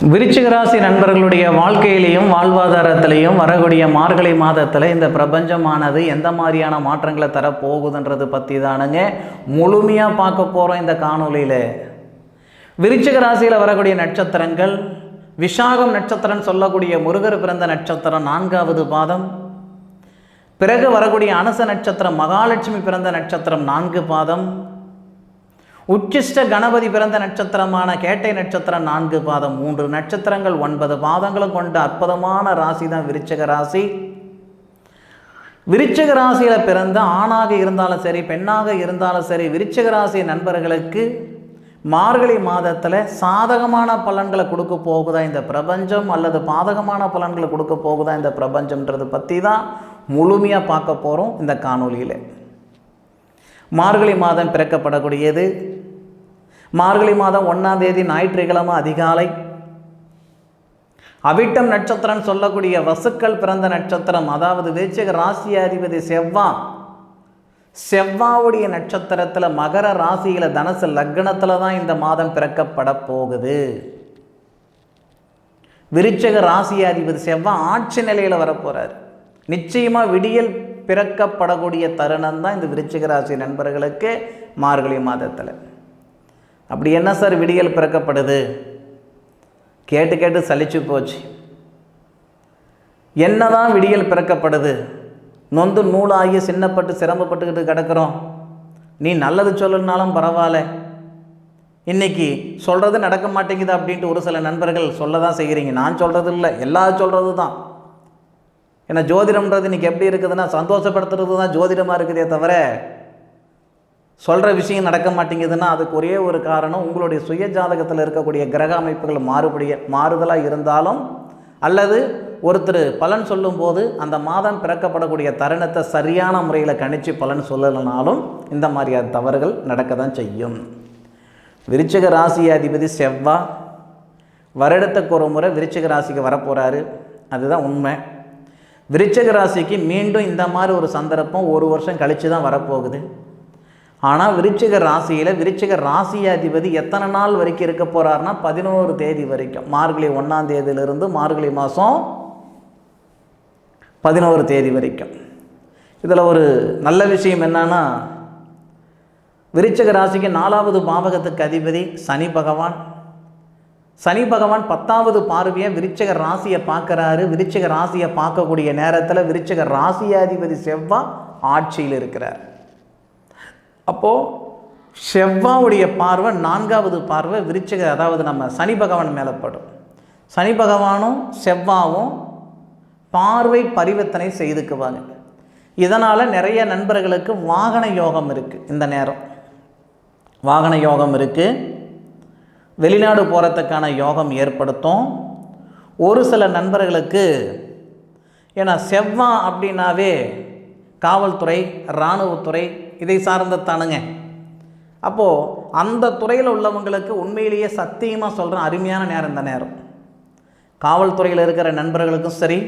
விருச்சிக ராசி நண்பர்களுடைய வாழ்க்கையிலையும் வாழ்வாதாரத்திலையும் வரக்கூடிய மார்கழி மாதத்தில் இந்த பிரபஞ்சமானது எந்த மாதிரியான மாற்றங்களை தரப்போகுதுன்றது பற்றி தானுங்க முழுமையாக பார்க்க போகிறோம் இந்த காணொலியில். விருச்சிக ராசியில் வரக்கூடிய நட்சத்திரங்கள் விஷாகம் நட்சத்திரம் சொல்லக்கூடிய முருகர் பிறந்த நட்சத்திரம் 4வது பாதம். பிறகு வரக்கூடிய அனுச நட்சத்திரம் மகாலட்சுமி பிறந்த நட்சத்திரம் 4 பாதம். உச்சிஷ்ட கணபதி பிறந்த நட்சத்திரமான கேட்டை நட்சத்திரம் 4 பாதம். 3 நட்சத்திரங்கள் 9 பாதங்களும் கொண்ட அற்புதமான ராசி தான் விருச்சிக ராசி. விருச்சிக ராசியில் பிறந்த ஆணாக இருந்தாலும் சரி பெண்ணாக இருந்தாலும் சரி விருச்சிக ராசி நண்பர்களுக்கு மார்கழி மாதத்தில் சாதகமான பலன்களை கொடுக்க போகுதா இந்த பிரபஞ்சம் அல்லது பாதகமான பலன்களை கொடுக்க போகுதா இந்த பிரபஞ்சம்ன்றது பற்றி தான் முழுமையாக பார்க்க போகிறோம் இந்த காணொலியில். மார்கழி மாதம் பிறக்கப்படக்கூடியது மார்கழி மாதம் 1ஆம் தேதி ஞாயிற்றுக்கிழமை அதிகாலை. அவிட்டம் நட்சத்திரம் சொல்லக்கூடிய வசுக்கள் பிறந்த நட்சத்திரம், அதாவது விருச்சிக ராசியாதிபதி செவ்வாவுடைய நட்சத்திரத்தில் மகர ராசியில் தனுசு லக்னத்தில் தான் இந்த மாதம் பிறக்கப்பட போகுது. விருச்சிக ராசியாதிபதி செவ்வாய் ஆட்சி நிலையில் வரப்போகிறார். நிச்சயமாக விடியல் பிறக்கப்படக்கூடிய தருணம் தான் இந்த விருச்சிக ராசி நண்பர்களுக்கு மார்கழி மாதத்தில். அப்படி என்ன சார் விடியல் பிறக்கப்படுது? கேட்டு கேட்டு சலிச்சு போச்சு. என்னதான் விடியல் பிறக்கப்படுது? நொந்து நூலாகி சின்னப்பட்டு சிரமப்பட்டுக்கிட்டு கிடக்கிறோம். நீ நல்லது சொல்லணுனாலும் பரவாயில்ல, இன்றைக்கி சொல்கிறது நடக்க மாட்டேங்குது அப்படின்ட்டு ஒரு சில நண்பர்கள் சொல்ல தான் செய்கிறீங்க. நான் சொல்கிறது இல்லை, எல்லாரும் சொல்கிறது தான். ஏன்னா ஜோதிடம்ன்றது இன்றைக்கி எப்படி இருக்குதுன்னா சந்தோஷப்படுத்துறது தான் ஜோதிடமாக இருக்குதே தவிர சொல்கிற விஷயம் நடக்க மாட்டேங்குதுன்னா அதுக்கு ஒரே ஒரு காரணம் உங்களுடைய சுய ஜாதகத்தில் இருக்கக்கூடிய கிரக அமைப்புகள் மாறுதலாக இருந்தாலும் அல்லது ஒருத்தர் பலன் சொல்லும்போது அந்த மாதம் பிறக்கப்படக்கூடிய தருணத்தை சரியான முறையில் கணிச்சு பலன் சொல்லலைனாலும் இந்த மாதிரியான தவறுகள் நடக்க தான் செய்யும். விருச்சிக ராசி அதிபதி செவ்வாய் வருடத்துக்கு ஒரு முறை விருச்சிக ராசிக்கு வரப்போகிறாரு, அதுதான் உண்மை. விருச்சிக ராசிக்கு மீண்டும் இந்த மாதிரி ஒரு சந்தர்ப்பம் ஒரு வருஷம் கழித்து தான் வரப்போகுது. ஆனால் விருச்சிக ராசியில் விருச்சிக ராசியாதிபதி எத்தனை நாள் வரைக்கும் இருக்க போகிறாருன்னா 11 தேதி வரைக்கும். மார்கழி 1ஆம் தேதியிலிருந்து மார்கழி மாதம் 11 தேதி வரைக்கும். இதில் ஒரு நல்ல விஷயம் என்னன்னா, விருச்சிக ராசிக்கு 4வது பாவகத்துக்கு அதிபதி சனி பகவான். சனி பகவான் 10வது பார்வையை விருச்சிக ராசியை பார்க்குறாரு. விருச்சிக ராசியை பார்க்கக்கூடிய நேரத்தில் விருச்சிக ராசியாதிபதி செவ்வாய் ஆட்சியில் இருக்கிறார். அப்போது செவ்வாவுடைய பார்வை 4வது பார்வை விருச்சிக, அதாவது நம்ம சனி பகவான் மேலே படும். சனி பகவானும் செவ்வாவும் பார்வை பரிவர்த்தனை செய்துக்குவாங்க. இதனால் நிறைய நண்பர்களுக்கு வாகன யோகம் இருக்குது. இந்த நேரம் வாகன யோகம் இருக்குது, வெளிநாடு போகிறதுக்கான யோகம் ஏற்படுத்தும். ஒரு சில நண்பர்களுக்கு ஏன்னா செவ்வாய் அப்படின்னாவே காவல்துறை இராணுவத்துறை இதை சார்ந்த தானுங்க. அப்போது அந்த துறையில் உள்ளவங்களுக்கு உண்மையிலேயே சத்தியமாக சொல்கிறேன் அருமையான நேரம் இந்த நேரம். காவல்துறையில் இருக்கிற நண்பர்களுக்கும் சரி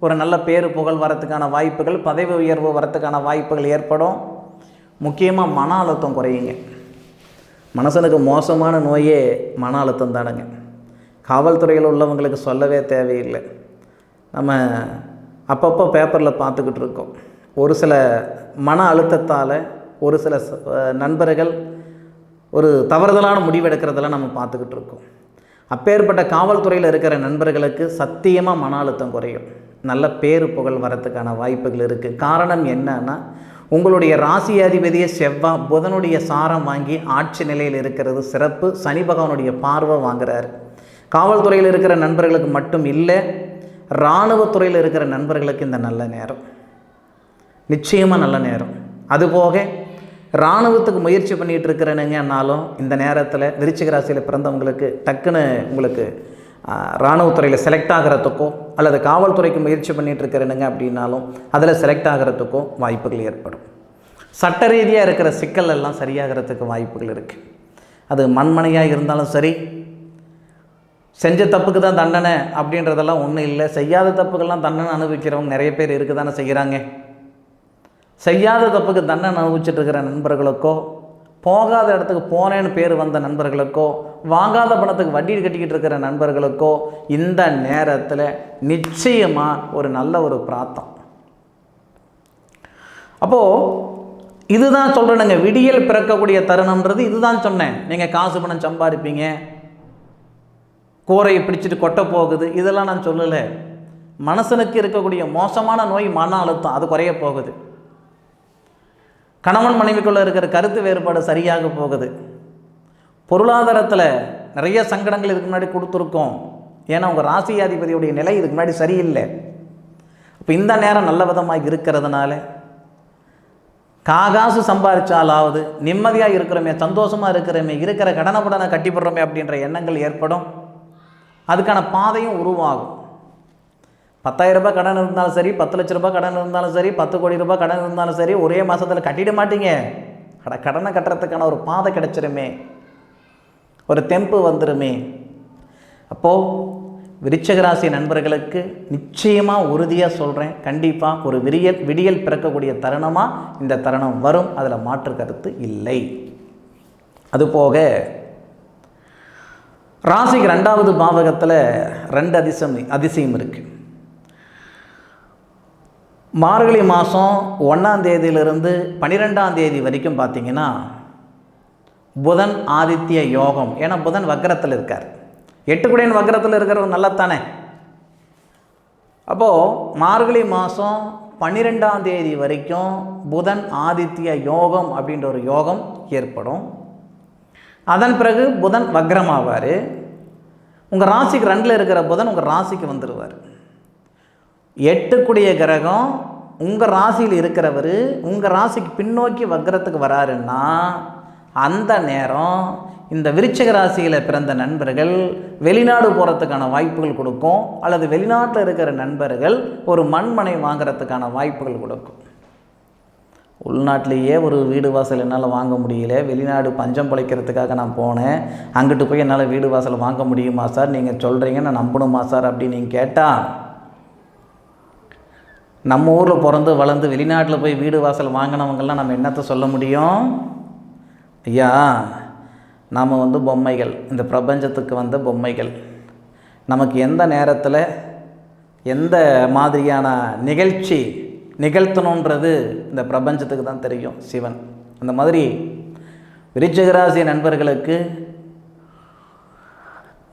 ஒரு நல்ல பேரு புகழ் வரத்துக்கான வாய்ப்புகள், பதவி உயர்வு வரத்துக்கான வாய்ப்புகள் ஏற்படும். முக்கியமாக மன அழுத்தம் குறையுங்க. மனசனுக்கு மோசமான நோயே மன அழுத்தம் தானுங்க. காவல்துறையில் உள்ளவங்களுக்கு சொல்லவே தேவையில்லை. நம்ம அப்பப்போ பேப்பரில் பார்த்துக்கிட்டு இருக்கோம். ஒரு சில மன அழுத்தத்தால் ஒரு சில நண்பர்கள் ஒரு தவறுதலான முடிவெடுக்கிறதெல்லாம் நம்ம பார்த்துக்கிட்டு இருக்கோம். அப்பேற்பட்ட காவல்துறையில் இருக்கிற நண்பர்களுக்கு சத்தியமாக மன அழுத்தம் குறையும். நல்ல பேரு புகழ் வரத்துக்கான வாய்ப்புகள் இருக்குது. காரணம் என்னன்னா, உங்களுடைய ராசி அதிபதியை செவ்வாய் புதனுடைய சாரம் வாங்கி ஆட்சி நிலையில் இருக்கிறது சிறப்பு. சனி பகவானுடைய பார்வை வாங்குறாரு. காவல்துறையில் இருக்கிற நண்பர்களுக்கு மட்டும் இல்லை, இராணுவத்துறையில் இருக்கிற நண்பர்களுக்கு இந்த நல்ல நேரம், நிச்சயமாக நல்ல நேரம். அதுபோக இராணுவத்துக்கு முயற்சி பண்ணிகிட்டு இருக்கிறேனுங்கன்னாலும் இந்த நேரத்தில் விருச்சிக ராசியில் பிறந்தவங்களுக்கு டக்குன்னு உங்களுக்கு இராணுவத்துறையில் செலக்ட் ஆகிறதுக்கோ அல்லது காவல்துறைக்கு முயற்சி பண்ணிகிட்டு இருக்கிறேனுங்க அப்படின்னாலும் அதில் செலக்ட் ஆகிறதுக்கோ வாய்ப்புகள் ஏற்படும். சட்ட ரீதியாக இருக்கிற சிக்கல் எல்லாம் சரியாகிறதுக்கு வாய்ப்புகள் இருக்குது. அது மண்மனையாக இருந்தாலும் சரி, செஞ்ச தப்புக்கு தான் தண்டனை அப்படின்றதெல்லாம் ஒன்றும் இல்லை. செய்யாத தப்புக்கெல்லாம் தண்டனை அனுபவிக்கிறவங்க நிறைய பேர் இருக்க தானே செய்கிறாங்க. செய்யாத தப்புக்கு தண்டனை அனுபவிச்சுட்டு இருக்கிற நண்பர்களுக்கோ போகாத இடத்துக்கு போனேன்னு பேர் வந்த நண்பர்களுக்கோ, வாங்காத பணத்துக்கு வட்டி கட்டிக்கிட்டு இருக்கிற நண்பர்களுக்கோ இந்த நேரத்தில் நிச்சயமாக ஒரு நல்ல ஒரு பிரார்த்தம். அப்போது இதுதான் சொல்கிறேனுங்க, விடியல் பிறக்கக்கூடிய தருணம்ன்றது இதுதான் சொன்னேன். நீங்கள் காசு பணம் சம்பாதிப்பீங்க, கூரையை பிடிச்சிட்டு கொட்ட போகுது, இதெல்லாம் நான் சொல்லலை. மனுஷனுக்கு இருக்கக்கூடிய மோசமான நோய் மன அழுத்தம், அது குறைய போகுது. கணவன் மனைவிக்குள்ளே இருக்கிற கருத்து வேறுபாடு சரியாக போகுது. பொருளாதாரத்தில் நிறைய சங்கடங்கள் இதுக்கு முன்னாடி கொடுத்துருக்கோம். ஏன்னா உங்கள் ராசியாதிபதியுடைய நிலை இதுக்கு முன்னாடி சரியில்லை. இப்போ இந்த நேரம் நல்ல விதமாக இருக்கிறதுனால காகாசு சம்பாதிச்சாலாவது நிம்மதியாக இருக்கிறோமே, சந்தோஷமாக இருக்கிறோமே, இருக்கிற கடனை படனை கட்டிப்படுறோமே அப்படின்ற எண்ணங்கள் ஏற்படும். அதுக்கான பாதையும் உருவாகும். 10,000 ரூபாய் கடன் இருந்தாலும் சரி, 10 லட்ச ரூபாய் கடன் இருந்தாலும் சரி, 10 கோடி ரூபாய் கடன் இருந்தாலும் சரி, ஒரே மாதத்தில் கட்டிட மாட்டீங்க. கடனை கட்டுறதுக்கான ஒரு பாதை கிடைச்சிருமே, ஒரு தெம்பு வந்துடுமே. அப்போது விருச்சிக ராசி நண்பர்களுக்கு நிச்சயமாக உறுதியாக சொல்கிறேன், கண்டிப்பாக ஒரு விடியல் பிறக்கக்கூடிய தருணமாக இந்த தருணம் வரும். அதில் மாற்று கருத்து இல்லை. அதுபோக ராசிக்கு 2வது பாவகத்தில் 2 அதிசயம் இருக்குது. மார்கழி மாதம் 1ஆம் தேதியிலிருந்து 12ஆம் தேதி வரைக்கும் பார்த்திங்கன்னா புதன் ஆதித்ய யோகம். ஏன்னா புதன் வக்ரத்தில் இருக்கார். 8 குடையன் வக்ரத்தில் இருக்கிறவர் நல்லத்தானே. அப்போது மார்கழி மாதம் 12ஆம் தேதி வரைக்கும் புதன் ஆதித்ய யோகம் அப்படின்ற ஒரு யோகம் ஏற்படும். அதன் பிறகு புதன் வக்ரமாவார். உங்கள் ராசிக்கு 2ல் இருக்கிற புதன் உங்கள் ராசிக்கு வந்துடுவார். 8 குடைய கிரகம் உங்கள் ராசியில் இருக்கிறவர் உங்கள் ராசிக்கு பின்னோக்கி வக்ரத்துக்கு வராருன்னா அந்த நேரம் இந்த விருச்சிக ராசியில் பிறந்த நண்பர்கள் வெளிநாடு போகிறதுக்கான வாய்ப்புகள் கொடுக்கும். அல்லது வெளிநாட்டில் இருக்கிற நண்பர்கள் ஒரு மண்மனை வாங்கிறதுக்கான வாய்ப்புகள் கொடுக்கும். உள்நாட்டிலேயே ஒரு வீடு வாசல் என்னால் வாங்க முடியல, வெளிநாடு பஞ்சம் பிழைக்கிறதுக்காக நான் போனேன், அங்கிட்டு போய் என்னால் வீடு வாசல் வாங்க முடியுமா சார், நீங்கள் சொல்கிறீங்க நான் நம்பணுமா சார் அப்படின்னு நீங்கள் கேட்டால், நம்ம ஊரில் பிறந்து வளர்ந்து வெளிநாட்டில் போய் வீடு வாசல் வாங்கினவங்கெல்லாம் நம்ம என்னத்தை சொல்ல முடியும்? ஐயா, நாம் பொம்மைகள், இந்த பிரபஞ்சத்துக்கு வந்த பொம்மைகள். நமக்கு எந்த நேரத்தில் எந்த மாதிரியான நிகழ்ச்சி நிகழ்த்தணுன்றது இந்த பிரபஞ்சத்துக்கு தான் தெரியும், சிவன். அந்த மாதிரி விருச்சிக ராசி நண்பர்களுக்கு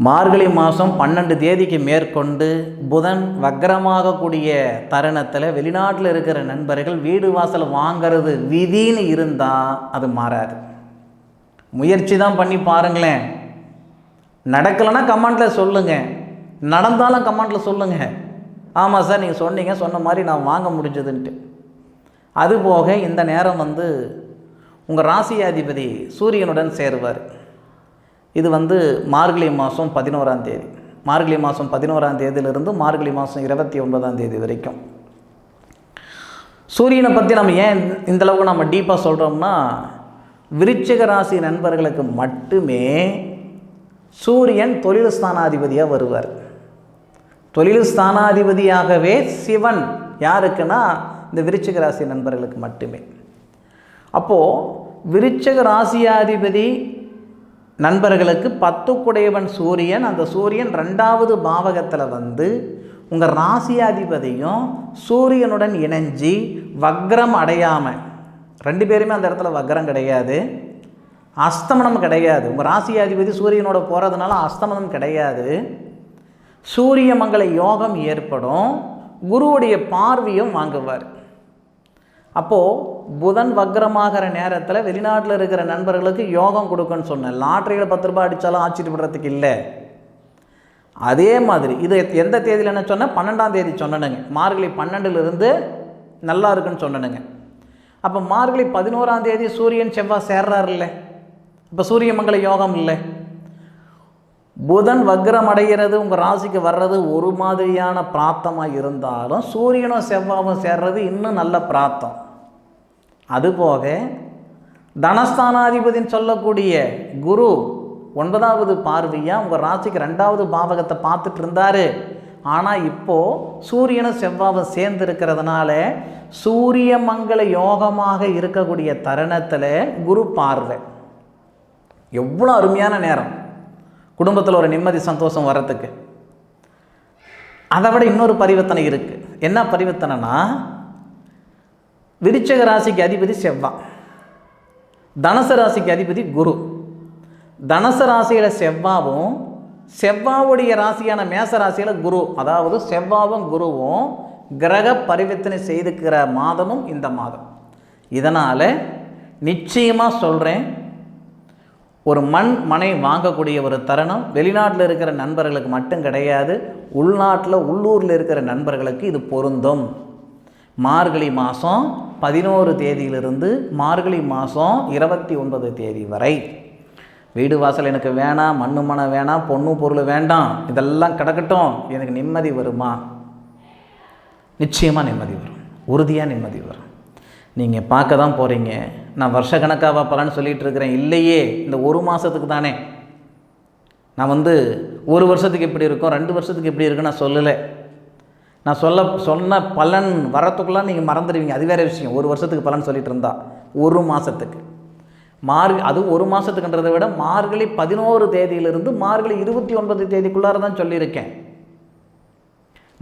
மார்கழி மாதம் 12 தேதிக்கு மேற்கொண்டு புதன் வக்ரமாகக்கூடிய தருணத்தில் வெளிநாட்டில் இருக்கிற நண்பர்கள் வீடு வாசல் வாங்கிறது விதின்னு இருந்தால் அது மாறாது. முயற்சி தான் பண்ணி பாருங்களேன். நடக்கலைன்னா கமெண்டில் சொல்லுங்கள், நடந்தாலும் கமெண்டில் சொல்லுங்கள். ஆமாம் சார், நீங்கள் சொன்னீங்க, சொன்ன மாதிரி நான் வாங்க முடிஞ்சதுன்ட்டு. அதுபோக இந்த நேரம் உங்கள் ராசியாதிபதி சூரியனுடன் சேருவார். இது மார்கழி மாதம் 11ஆம் தேதி, மார்கழி மாதம் 11ஆம் தேதியிலிருந்து மார்கழி மாதம் 29ஆம் தேதி வரைக்கும். சூரியனை பற்றி நம்ம ஏன் இந்தளவுக்கு நம்ம டீப்பாக சொல்கிறோம்னா, விருச்சிக ராசி நண்பர்களுக்கு மட்டுமே சூரியன் தொழில் ஸ்தானாதிபதியாக வருவார். தொழில் ஸ்தானாதிபதியாகவே சிவன் யாருக்குன்னா இந்த விருச்சிக ராசி நண்பர்களுக்கு மட்டுமே. அப்போது விருச்சிக ராசியாதிபதி நண்பர்களுக்கு 10 குடையவன் சூரியன், அந்த சூரியன் 2வது பாவகத்தில் உங்கள் ராசியாதிபதியும் சூரியனுடன் இணைஞ்சி வக்ரம் அடையாமல், 2 பேருமே அந்த இடத்துல வக்ரம் கிடையாது, அஸ்தமனம் கிடையாது. உங்கள் ராசியாதிபதி சூரியனோட போகிறதுனால அஸ்தமனம் கிடையாது. சூரிய மங்கள யோகம் ஏற்படும். குருவுடைய பார்வையும் வாங்குவார். அப்போது புதன் வக்ரமாகிற நேரத்தில் வெளிநாட்டில் இருக்கிற நண்பர்களுக்கு யோகம் கொடுக்குன்னு சொன்னேன். லாட்டரியில் 10 ரூபாய் அடித்தாலும் ஆச்சரியப்படுறதுக்கு இல்லை. அதே மாதிரி இது எந்த தேதியில் என்ன சொன்னேன்? 12ஆம் தேதி சொன்னனுங்க. மார்கழி 12லிருந்து நல்லா இருக்குன்னு சொன்னனுங்க. அப்போ மார்கழி 11ஆம் தேதி சூரியன் செவ்வாய் சேர்றாரு இல்லை, இப்போ சூரிய மங்கள யோகம் இல்லை. புதன் வக்ரம் அடைகிறது உங்கள் ராசிக்கு வர்றது ஒரு மாதிரியான பிராப்தமாக இருந்தாலும் சூரியனும் செவ்வாயும் சேர்றது இன்னும் நல்ல பிராப்தம். அதுபோக தனஸ்தானாதிபதின்னு சொல்லக்கூடிய குரு 9வது பார்வையாக உங்கள் ராசிக்கு 2வது பாவகத்தை பார்த்துட்டு இருந்தார். ஆனால் இப்போது சூரியனும் செவ்வாயும் சேர்ந்து இருக்கிறதுனால சூரிய மங்கள யோகமாக இருக்கக்கூடிய தருணத்தில் குரு பார்வை எவ்வளோ அருமையான நேரம் குடும்பத்தில் ஒரு நிம்மதி சந்தோஷம் வர்றதுக்கு. அதை விட இன்னொரு பரிவர்த்தனை இருக்குது. என்ன பரிவர்த்தனைனா, விருச்சிக ராசிக்கு அதிபதி செவ்வாய், தனுசு ராசிக்கு அதிபதி குரு. தனுசு ராசியில் செவ்வாவும், செவ்வாவுடைய ராசியான மேச ராசியில் குரு, அதாவது செவ்வாவும் குருவும் கிரக பரிவர்த்தனை செய்துக்கிற மாதமும் இந்த மாதம். இதனால் நிச்சயமாக சொல்கிறேன், ஒரு மனை வாங்கக்கூடிய ஒரு தருணம் வெளிநாட்டில் இருக்கிற நண்பர்களுக்கு மட்டும் கிடையாது, உள்ளூரில் இருக்கிற நண்பர்களுக்கு இது பொருந்தும். மார்கழி மாதம் 11 தேதியிலிருந்து மார்கழி மாதம் 29 தேதி வரை வீடு வாசல் எனக்கு வேணாம், மண்ணு மனை வேணாம், பொண்ணு பொருள் வேண்டாம், இதெல்லாம் கிடக்கட்டும், எனக்கு நிம்மதி வருமா? நிச்சயமாக நிம்மதி வரும், உறுதியாக நிம்மதி வரும். நீங்கள் பார்க்க தான் போகிறீங்க. நான் வருஷக்கணக்காக பலன்னு சொல்லிகிட்டு இருக்கிறேன். இல்லையே, இந்த ஒரு மாதத்துக்கு தானே. நான் ஒரு வருஷத்துக்கு எப்படி இருக்கும், 2 வருஷத்துக்கு எப்படி இருக்குன்னு நான் சொல்லலை. நான் சொன்ன பலன் வரத்துக்குலாம் நீங்கள் மறந்துடுவீங்க, அது வேறு விஷயம். ஒரு வருஷத்துக்கு பலன் சொல்லிகிட்டு இருந்தா ஒரு மாதத்துக்கு அது ஒரு மாதத்துக்குன்றதை விட மார்கழி 11 தேதியிலிருந்து மார்கழி 29 தேதிக்குள்ளார தான் சொல்லியிருக்கேன்.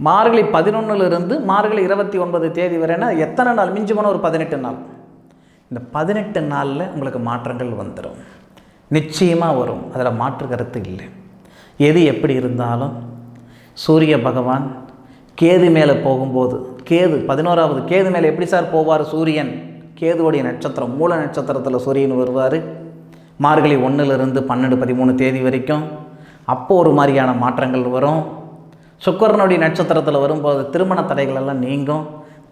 மார்கழி 11லிருந்து மார்கழி 29 தேதி வரைன்னா எத்தனை நாள்? மிஞ்சி போன ஒரு 18 நாள். இந்த 18 நாளில் உங்களுக்கு மாற்றங்கள் வந்துடும், நிச்சயமாக வரும், அதில் மாற்று கருத்து இல்லை. எது எப்படி இருந்தாலும் சூரிய பகவான் கேது மேலே போகும்போது, கேது 11வது கேது மேலே எப்படி சார் போவார் சூரியன்? கேதுவோடைய நட்சத்திரம் மூல நட்சத்திரத்தில் சூரியன் வருவார். மார்கழி 1லிருந்து 12, 13 தேதி வரைக்கும். அப்போ ஒரு மாதிரியான மாற்றங்கள் வரும். சுக்கிரனுடைய நட்சத்திரத்தில் வரும்போது திருமண தடைகள் எல்லாம் நீங்கும்.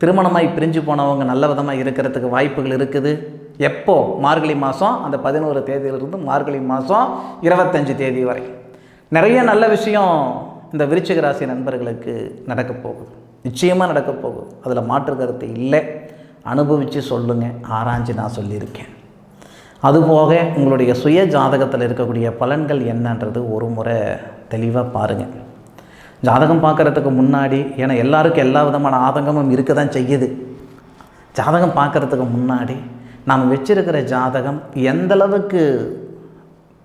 திருமணமாய் பிரிஞ்சு போனவங்க நல்ல விதமாக இருக்கிறதுக்கு வாய்ப்புகள் இருக்குது. எப்போ? மார்கழி மாதம் அந்த 11 தேதியிலிருந்து மார்கழி மாதம் 25 தேதி வரை நிறைய நல்ல விஷயம் இந்த விருச்சிக ராசி நண்பர்களுக்கு நடக்க போகுது, நிச்சயமாக நடக்க போகுது, அதில் மாற்று கருத்து இல்லை. அனுபவித்து சொல்லுங்கள், ஆராய்ச்சி நான் சொல்லியிருக்கேன். அதுபோக உங்களுடைய சுய ஜாதகத்தில் இருக்கக்கூடிய பலன்கள் என்னன்றது ஒரு முறை தெளிவாக பாருங்கள். ஜாதகம் பார்க்குறதுக்கு முன்னாடி, ஏன்னா எல்லாருக்கும் எல்லா விதமான ஆதங்கமும் இருக்க தான் செய்யுது. ஜாதகம் பார்க்குறதுக்கு முன்னாடி நாம் வச்சிருக்கிற ஜாதகம் எந்தளவுக்கு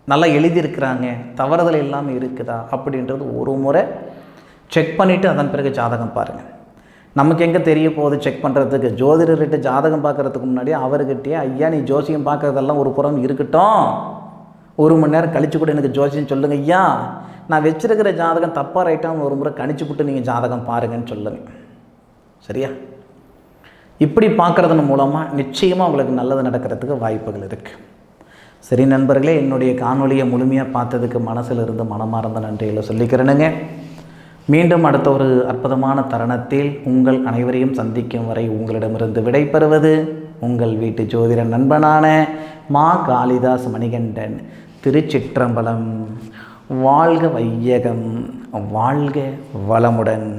நல்லா எழுதியிருக்கிறாங்க, தவறுதல் இல்லாமல் இருக்குதா அப்படின்றது ஒரு முறை செக் பண்ணிவிட்டு அதன் பிறகு ஜாதகம் பாருங்கள். நமக்கு எங்கே தெரிய போகுது செக் பண்ணுறதுக்கு? ஜோதிடர்கிட்ட ஜாதகம் பார்க்குறதுக்கு முன்னாடி அவர்கிட்டயே, ஐயா நீ ஜோசியம் பார்க்குறதெல்லாம் ஒரு புறம் இருக்கட்டும், 1 மணி நேரம் கழித்து கூட எனக்கு ஜோசியம் சொல்லுங்கள் ஐயா, நான் வச்சுருக்கிற ஜாதகம் தப்பாக ரைட்டான்னு ஒரு முறை கணிச்சு விட்டு நீங்கள் ஜாதகம் பாருங்கன்னு சொல்லுங்கள். சரியா? இப்படி பார்க்குறதன் மூலமாக நிச்சயமாக உங்களுக்கு நல்லது நடக்கிறதுக்கு வாய்ப்புகள் இருக்குது. சரி நண்பர்களே, என்னுடைய காணொலியை முழுமையாக பார்த்ததுக்கு மனசில் இருந்து மனமார்ந்த நன்றிகளை சொல்லிக்கிறேனுங்க. மீண்டும் அடுத்த ஒரு அற்புதமான தருணத்தில் உங்கள் அனைவரையும் சந்திக்கும் வரை உங்களிடமிருந்து விடைபெறுவது உங்கள் வீட்டு ஜோதிட நண்பனான மா காளிதாஸ் மணிகண்டன். திருச்சிற்றம்பலம். வாழ்க வையகம், வாழ்க வளமுடன்.